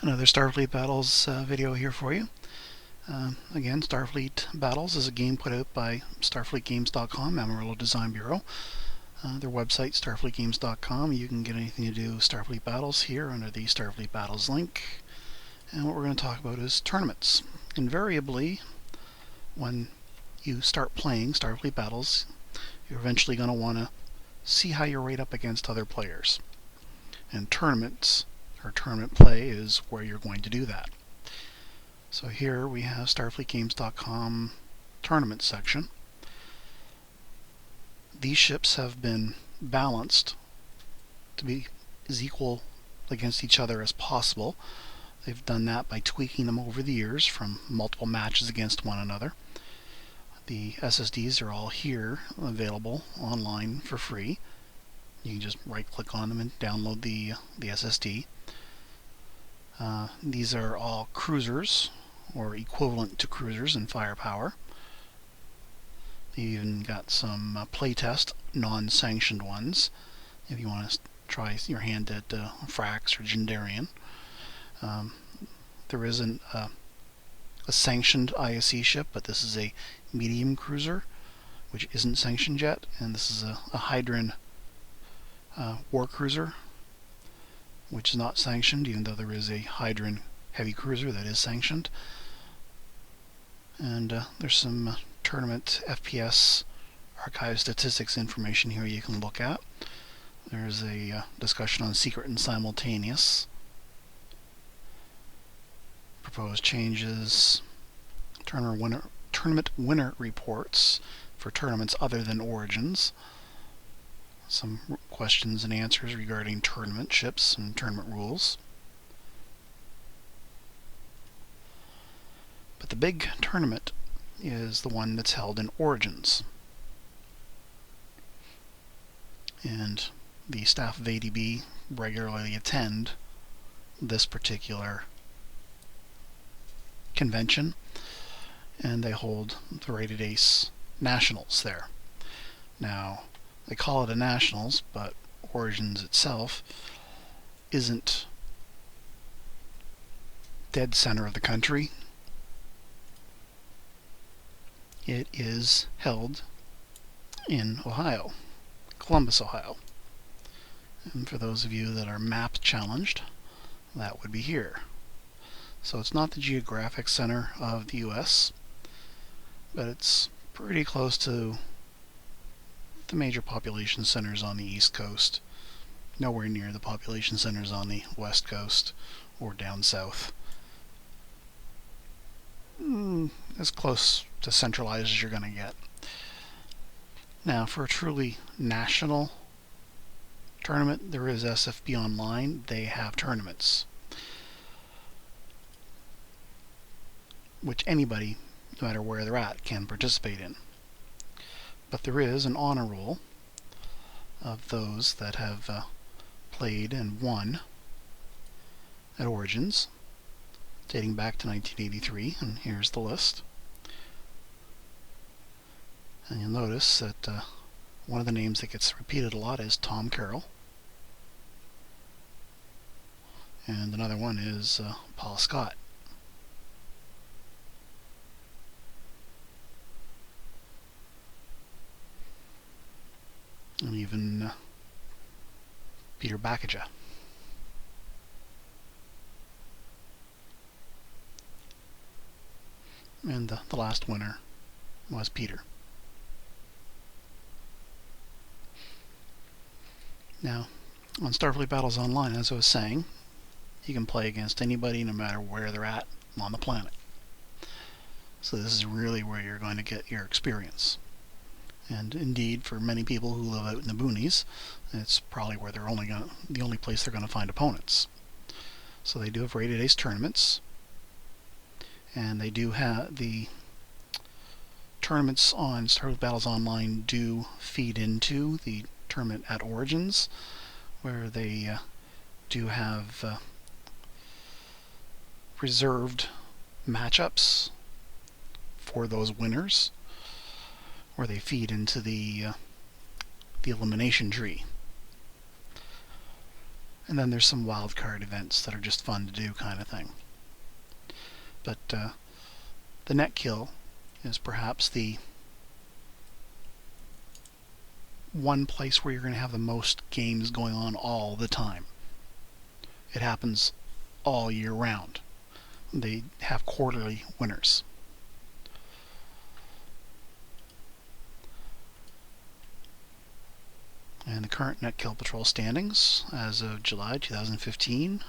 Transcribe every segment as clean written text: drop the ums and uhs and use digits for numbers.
Another Starfleet Battles video here for you. Again, Starfleet Battles is a game put out by StarfleetGames.com, Amarillo Design Bureau. Their website, StarfleetGames.com. You can get anything to do with Starfleet Battles here under the Starfleet Battles link. And what we're going to talk about is tournaments. Invariably, when you start playing Starfleet Battles, you're eventually going to want to see how you rate up against other players. And tournaments, or tournament play, is where you're going to do that. So here we have StarfleetGames.com tournament section. These ships have been balanced to be as equal against each other as possible. They've done that by tweaking them over the years from multiple matches against one another. The SSDs are all here, available online for free. You can just right-click on them and download the SSD. These are all cruisers, or equivalent to cruisers in firepower. You even got some playtest, non-sanctioned ones, if you want to try your hand at Frax or Gendarian. There isn't a sanctioned ISE ship, but this is a medium cruiser, which isn't sanctioned yet, and this is a Hydran war cruiser, which is not sanctioned, even though there is a Hydran heavy cruiser that is sanctioned. And there's some tournament FPS archive statistics information here you can look at. There's a discussion on secret and simultaneous, proposed changes, tournament winner reports for tournaments other than Origins, some questions and answers regarding tournament ships and tournament rules. But the big tournament is the one that's held in Origins. And the staff of ADB regularly attend this particular convention, and they hold the Rated Ace Nationals there. Now, they call it a Nationals, but Origins itself isn't dead center of the country. It is held in Ohio, Columbus, Ohio. And for those of you that are map challenged, that would be here. So it's not the geographic center of the US, but it's pretty close to the major population centers on the East Coast. Nowhere near the population centers on the West Coast or down south. As close to centralized as you're going to get. Now, for a truly national tournament, there is SFB Online. They have tournaments, which anybody, no matter where they're at, can participate in. But there is an honor roll of those that have played and won at Origins, dating back to 1983, and here's the list. And you'll notice that one of the names that gets repeated a lot is Tom Carroll, and another one is Paul Scott. And even Peter Bakaja. And the last winner was Peter. Now, on Starfleet Battles Online, as I was saying, you can play against anybody no matter where they're at on the planet. So this is really where you're going to get your experience. And indeed, for many people who live out in the boonies, it's probably where they're the only place they're going to find opponents. So they do have Rated Ace tournaments, and they do have the tournaments on Starfleet Battles Online do feed into the tournament at Origins, where they do have reserved matchups for those winners, where they feed into the elimination tree. And then there's some wildcard events that are just fun to do kind of thing. But the Netkill is perhaps the one place where you're going to have the most games going on all the time. It happens all year round. They have quarterly winners. And the current Netkill Patrol standings as of July 2015.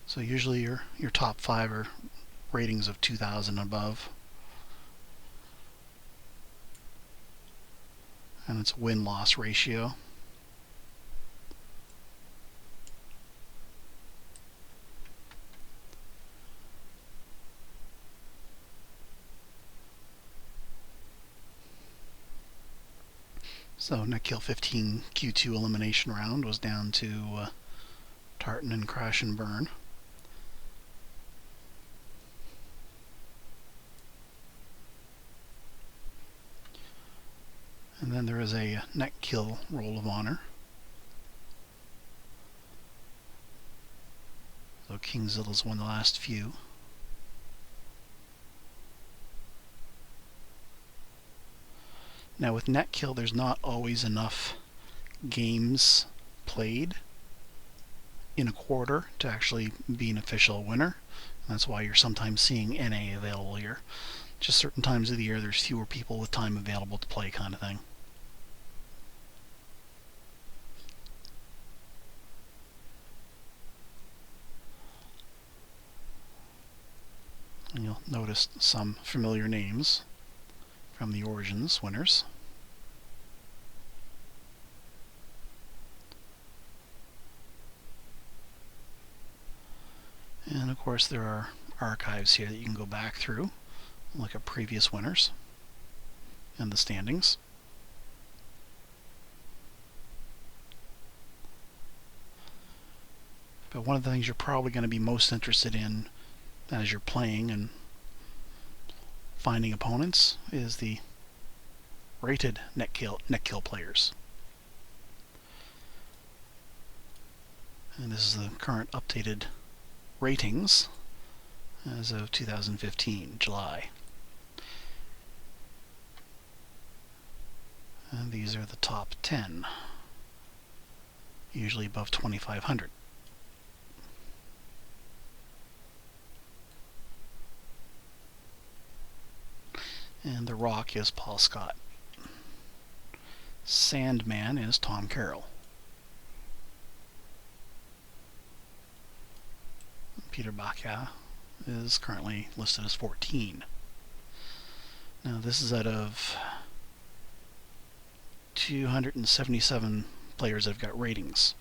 So usually your top 5 are ratings of 2,000 and above. And it's a win-loss ratio. So Netkill 15 Q2 elimination round was down to Tartan and Crash and Burn. And then there is a Netkill Roll of Honor. So Kingzilla's won the last few. Now with Netkill, there's not always enough games played in a quarter to actually be an official winner. That's why you're sometimes seeing NA available here. Just certain times of the year there's fewer people with time available to play kind of thing. And you'll notice some familiar names from the Origins winners. And of course there are archives here that you can go back through, look at previous winners and the standings. But one of the things you're probably going to be most interested in as you're playing and finding opponents is the rated Netkill players. And this is the current updated ratings as of 2015, July. And these are the top 10, usually above 2,500. And the Rock is Paul Scott. Sandman is Tom Carroll. Peter Baca is currently listed as 14. Now this is out of 277 players that have got ratings.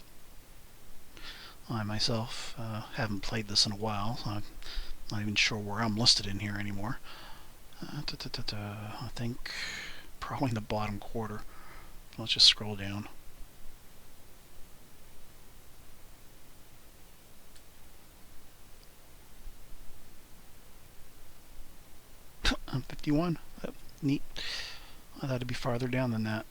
I myself haven't played this in a while, so I'm not even sure where I'm listed in here anymore. I think probably in the bottom quarter. Let's just scroll down. I'm 51. Neat. I thought it'd be farther down than that.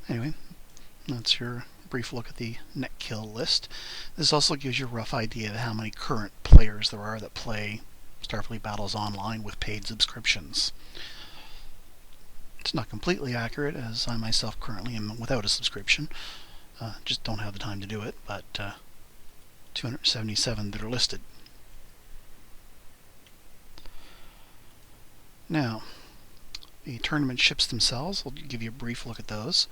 Anyway, that's your brief look at the Netkill list. This also gives you a rough idea of how many current players there are that play Starfleet Battles Online with paid subscriptions. It's not completely accurate, as I myself currently am without a subscription. Just don't have the time to do it, but 277 that are listed. Now, the tournament ships themselves, I'll give you a brief look at those.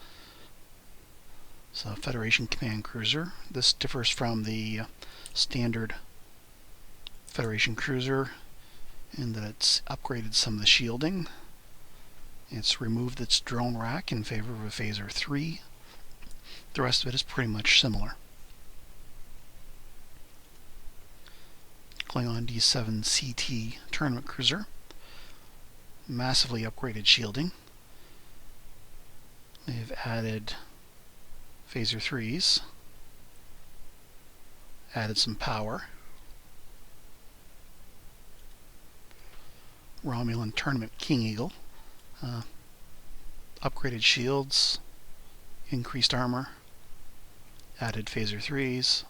So, Federation Command Cruiser. This differs from the standard Federation Cruiser in that it's upgraded some of the shielding. It's removed its drone rack in favor of a Phaser 3. The rest of it is pretty much similar. Klingon D7 CT Tournament Cruiser. Massively upgraded shielding. They've added Phaser 3s. Added some power. Romulan Tournament King Eagle. Upgraded shields. Increased armor. Added Phaser 3s.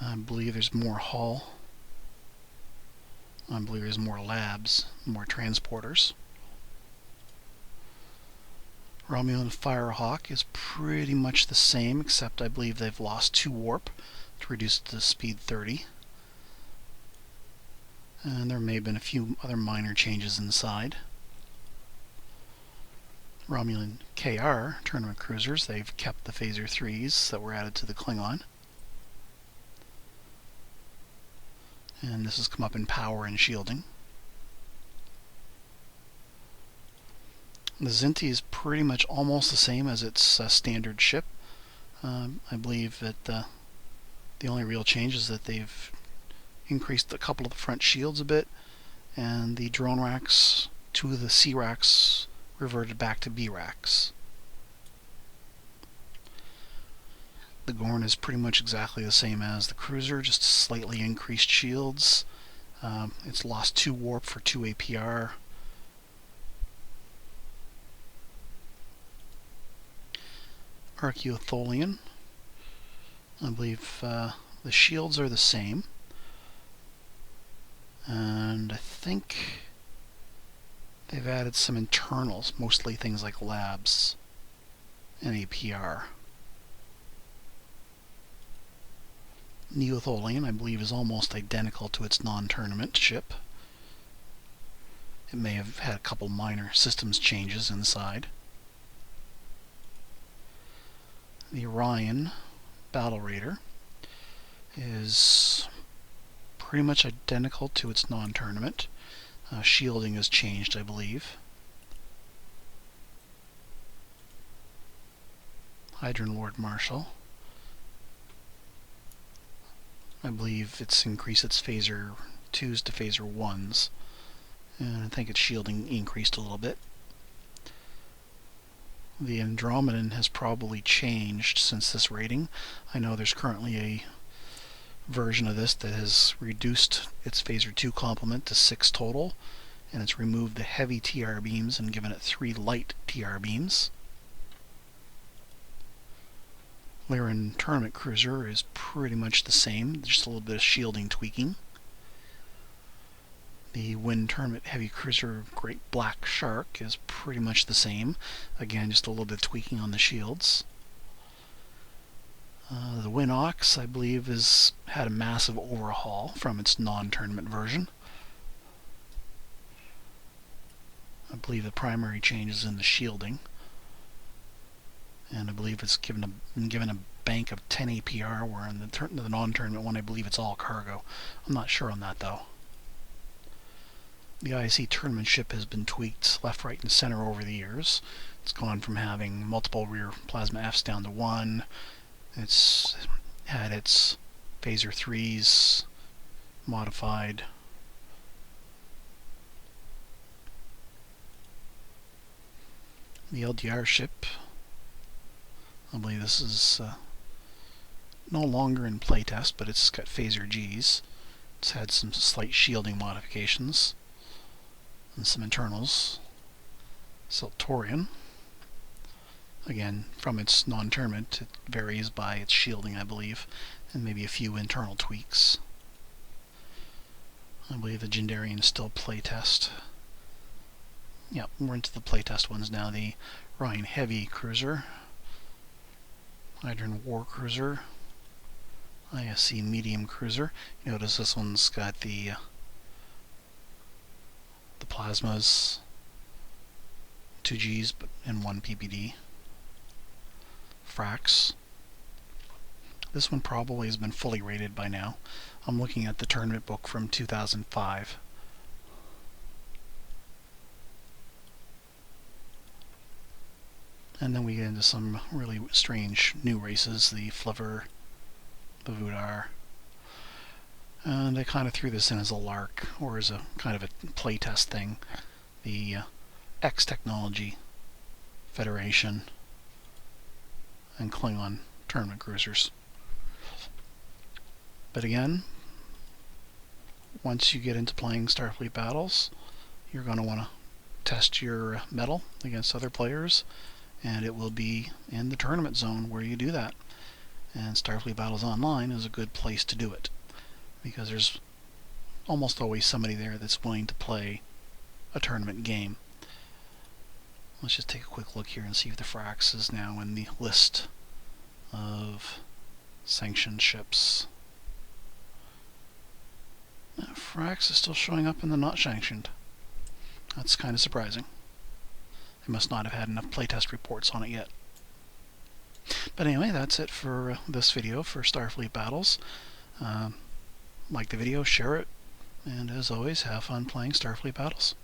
I believe there's more hull. I believe there's more labs, more transporters. Romulan Firehawk is pretty much the same, except I believe they've lost 2 warp to reduce it to speed 30. And there may have been a few other minor changes inside. Romulan KR Tournament Cruisers, they've kept the Phaser 3s that were added to the Klingon. And this has come up in power and shielding. The Zinti is pretty much almost the same as its standard ship. I believe that the only real change is that they've increased a couple of the front shields a bit, and the drone racks, 2 of the C racks reverted back to B racks. The Gorn is pretty much exactly the same as the cruiser, just slightly increased shields. It's lost 2 warp for 2 APR. Archaeotholian. I believe the shields are the same. And I think they've added some internals, mostly things like labs and APR. Neotholian, I believe, is almost identical to its non-tournament ship. It may have had a couple minor systems changes inside. The Orion Battle Raider is pretty much identical to its non-tournament. Shielding has changed, I believe. Hydron Lord Marshal. I believe it's increased its Phaser 2s to Phaser 1s. And I think its shielding increased a little bit. The Andromedan has probably changed since this rating. I know there's currently a version of this that has reduced its Phaser 2 complement to 6 total, and it's removed the heavy TR beams and given it 3 light TR beams. Lyran Tournament Cruiser is pretty much the same, just a little bit of shielding tweaking. The Wind Tournament Heavy Cruiser Great Black Shark is pretty much the same, again just a little bit of tweaking on the shields. The Win Ox, I believe, has had a massive overhaul from its non-tournament version. I believe the primary change is in the shielding. And I believe it's been given a bank of 10 APR, where in the non-tournament one I believe it's all cargo. I'm not sure on that though. The IC tournament ship has been tweaked left, right, and center over the years. It's gone from having multiple rear plasma Fs down to 1. It's had its Phaser 3s modified. The LDR ship, I believe this is no longer in playtest, but it's got Phaser Gs. It's had some slight shielding modifications and some internals. Seltorian, again, from its non-tournament, it varies by its shielding, I believe, and maybe a few internal tweaks. I believe the Gendarian is still playtest. Yep, we're into the playtest ones now. The Ryan Heavy Cruiser, Hydron War Cruiser, ISC Medium Cruiser. You notice this one's got the plasmas, 2 Gs and 1 PPD. Frax. This one probably has been fully rated by now. I'm looking at the tournament book from 2005. And then we get into some really strange new races, the Flivver, the Vudar. And I kind of threw this in as a lark, or as a kind of a playtest thing. The X Technology Federation and Klingon tournament cruisers. But again, once you get into playing Starfleet Battles, you're going to want to test your mettle against other players, and it will be in the tournament zone where you do that. And Starfleet Battles Online is a good place to do it, because there's almost always somebody there that's willing to play a tournament game. Let's just take a quick look here and see if the Frax is now in the list of sanctioned ships. Frax is still showing up in the not sanctioned. That's kind of surprising. They must not have had enough playtest reports on it yet. But anyway, that's it for this video for Starfleet Battles. Like the video, share it, and as always, have fun playing Starfleet Battles.